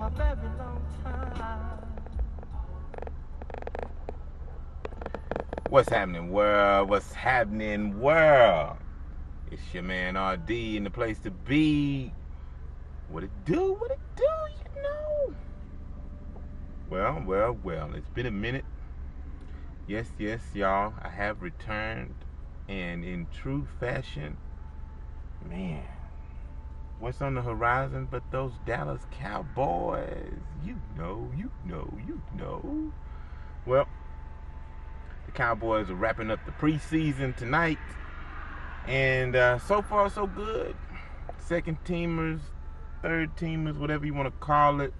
a very long time. What's happening, world? What's happening, world? It's your man RD in the place to be. What it do? What it do? You know. Well. It's been a minute. Yes, y'all. I have returned, and in true fashion, man. What's on the horizon but those Dallas Cowboys? You know. Well, the Cowboys are wrapping up the preseason tonight, and so far so good. Second teamers, third teamers, whatever you want to call it.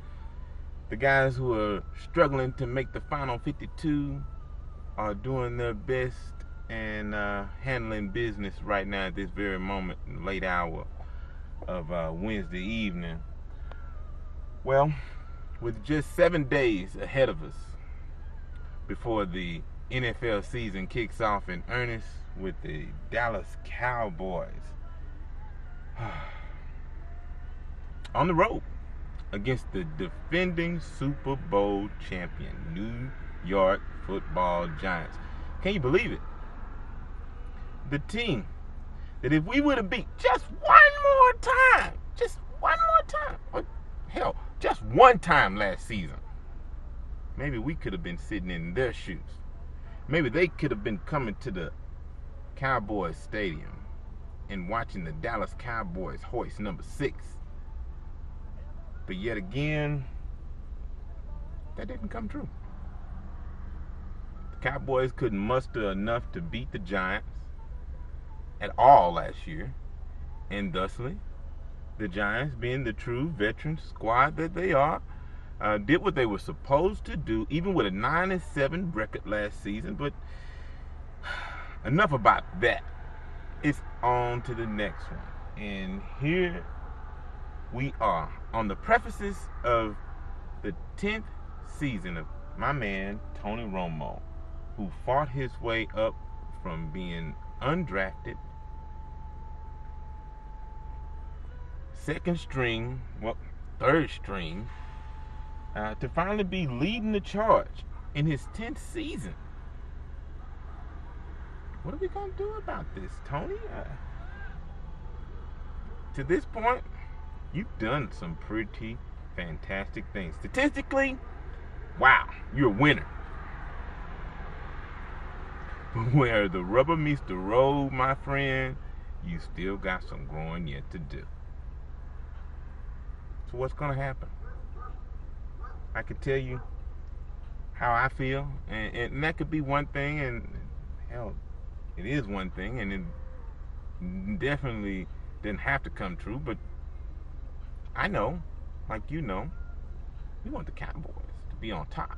The guys who are struggling to make the final 52 are doing their best and handling business right now at this very moment, in the late hour of Wednesday evening. Well, with just 7 days ahead of us before the NFL season kicks off in earnest with the Dallas Cowboys on the road against the defending Super Bowl champion New York Football Giants. Can you believe it? The team that if we would have beat just one more time, or hell, just one time last season, maybe we could have been sitting in their shoes. Maybe they could have been coming to the Cowboys Stadium and watching the Dallas Cowboys hoist number 6. But yet again, that didn't come true. The Cowboys couldn't muster enough to beat the Giants at all last year, and thusly, the Giants, being the true veteran squad that they are, did what they were supposed to do, even with a 9-7 record last season. But enough about that. It's on to the next one. And here we are on the prefaces of the 10th season of my man Tony Romo, who fought his way up from being undrafted, second string, third string, to finally be leading the charge in his 10th season. What are we going to do about this, Tony? To this point, you've done some pretty fantastic things. Statistically, wow, you're a winner. But where the rubber meets the road, my friend, you still got some growing yet to do. So what's going to happen? I could tell you how I feel, and that could be one thing, and hell, it is one thing, and it definitely didn't have to come true, but I know, like you know, we want the Cowboys to be on top,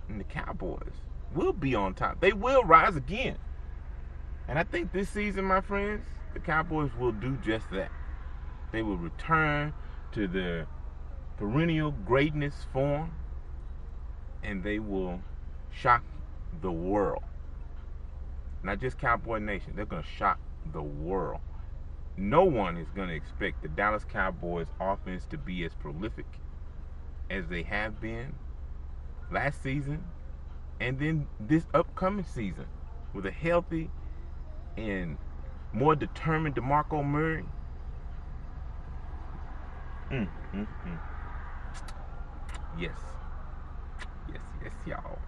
and the Cowboys will be on top. They will rise again. And I think this season, my friends, the Cowboys will do just that. They will return to their perennial greatness form, and they will shock the world. Not just Cowboy Nation, they're going to shock the world. No one is going to expect the Dallas Cowboys offense to be as prolific as they have been last season and then this upcoming season with a healthy and more determined DeMarco Murray. Yes, y'all.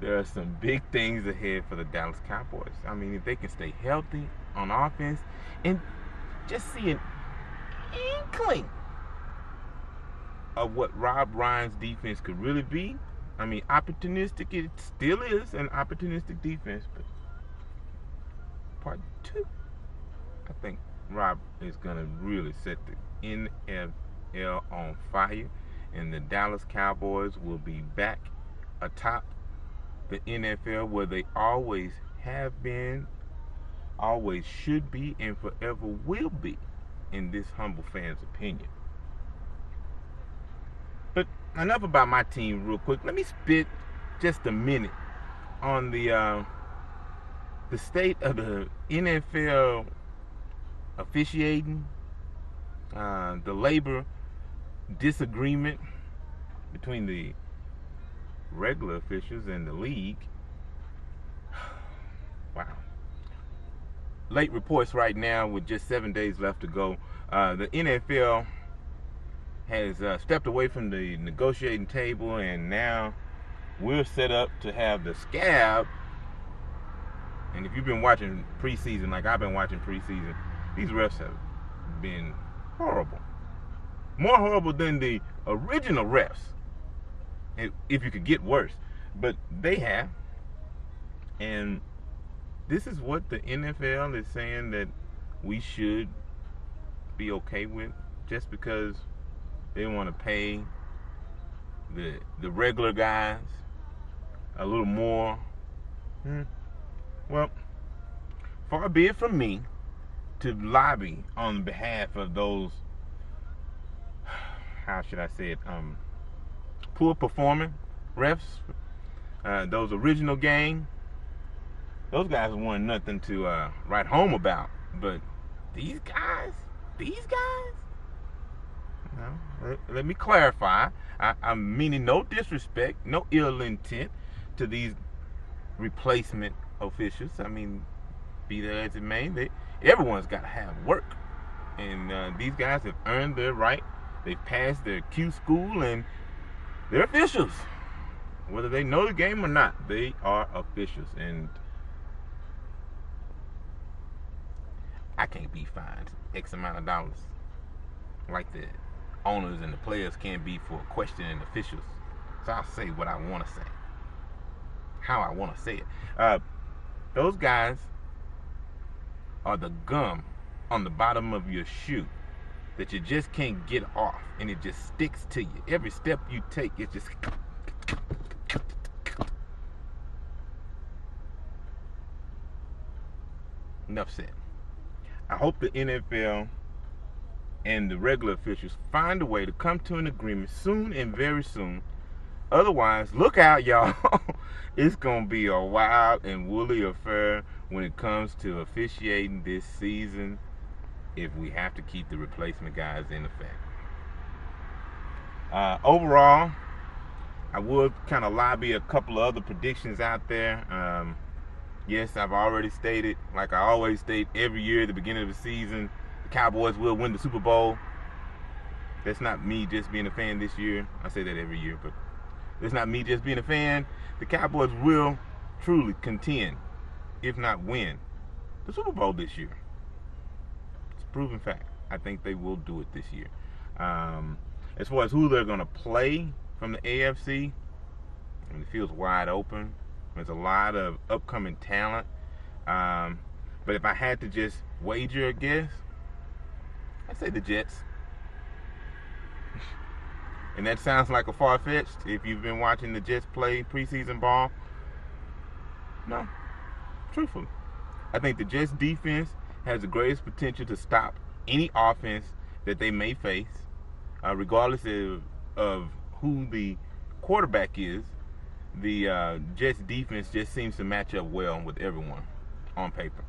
There are some big things ahead for the Dallas Cowboys. I mean, if they can stay healthy on offense and just see an inkling of what Rob Ryan's defense could really be. I mean, opportunistic, it still is an opportunistic defense, but part 2, I think Rob is going to really set the NFL on fire, and the Dallas Cowboys will be back atop the NFL where they always have been, always should be, and forever will be, in this humble fan's opinion. But enough about my team real quick. Let me spit just a minute on the state of the NFL officiating, the labor disagreement between the regular officials and the league. Wow. Late reports right now with just 7 days left to go. The NFL has stepped away from the negotiating table, and now we're set up to have the scab. And if you've been watching preseason, like I've been watching preseason, these refs have been horrible. More horrible than the original refs, if you could get worse. But they have. And this is what the NFL is saying that we should be okay with, just because they want to pay the regular guys a little more. Well, far be it from me to lobby on behalf of those, how should I say it, poor performing refs, those original gang. Those guys want nothing to write home about. But these guys, no, let me clarify. I'm meaning no disrespect, no ill intent to these replacement officials. I mean, be that as it may, everyone's got to have work. And these guys have earned their right. They've passed their Q school, and they're officials. Whether they know the game or not, they are officials. And I can't be fined X amount of dollars like the owners and the players can be for questioning officials. So I'll say what I want to say, how I want to say it. Those guys are the gum on the bottom of your shoe that you just can't get off, and it just sticks to you. Every step you take, it's just... Enough said. I hope the NFL and the regular officials find a way to come to an agreement soon and very soon. Otherwise, look out, y'all. It's going to be a wild and woolly affair when it comes to officiating this season, if we have to keep the replacement guys in effect. Overall, I would kind of lobby a couple of other predictions out there. Yes, I've already stated, like I always state every year at the beginning of the season, the Cowboys will win the Super Bowl. That's not me just being a fan this year. I say that every year, but that's not me just being a fan. The Cowboys will truly contend, if not win, the Super Bowl this year. It's a proven fact. I think they will do it this year. As far as who they're going to play from the AFC, I mean, it feels wide open. There's a lot of upcoming talent. But if I had to just wager a guess, I'd say the Jets. And that sounds like a far-fetched if you've been watching the Jets play preseason ball. No, truthfully. I think the Jets defense has the greatest potential to stop any offense that they may face, regardless of who the quarterback is. The Jets defense just seems to match up well with everyone on paper.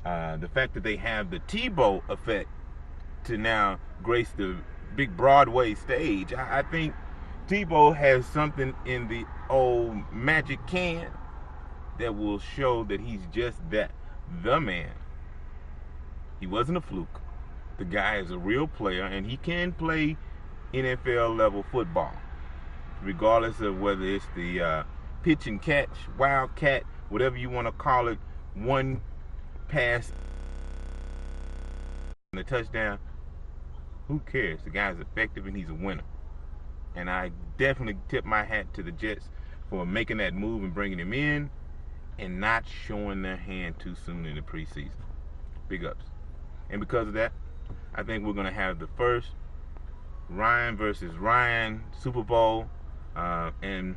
The fact that they have the Tebow effect to now grace the big Broadway stage, I think Tebow has something in the old magic can that will show that he's just that, the man. He wasn't a fluke. The guy is a real player, and he can play NFL level football, regardless of whether it's the pitch and catch, wildcat, whatever you want to call it, one pass and a touchdown. Who cares? The guy's effective and he's a winner. And I definitely tip my hat to the Jets for making that move and bringing him in and not showing their hand too soon in the preseason. Big ups. And because of that, I think we're going to have the first Ryan versus Ryan Super Bowl. And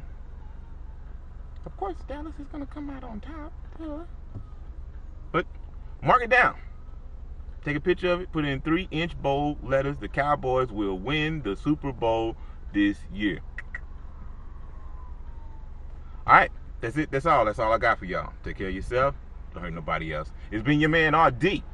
of course, Dallas is going to come out on top. But mark it down. Take a picture of it, put it in 3-inch bold letters. The Cowboys will win the Super Bowl this year. All right, that's it. That's all I got for y'all. Take care of yourself. Don't hurt nobody else. It's been your man, RD. Peace.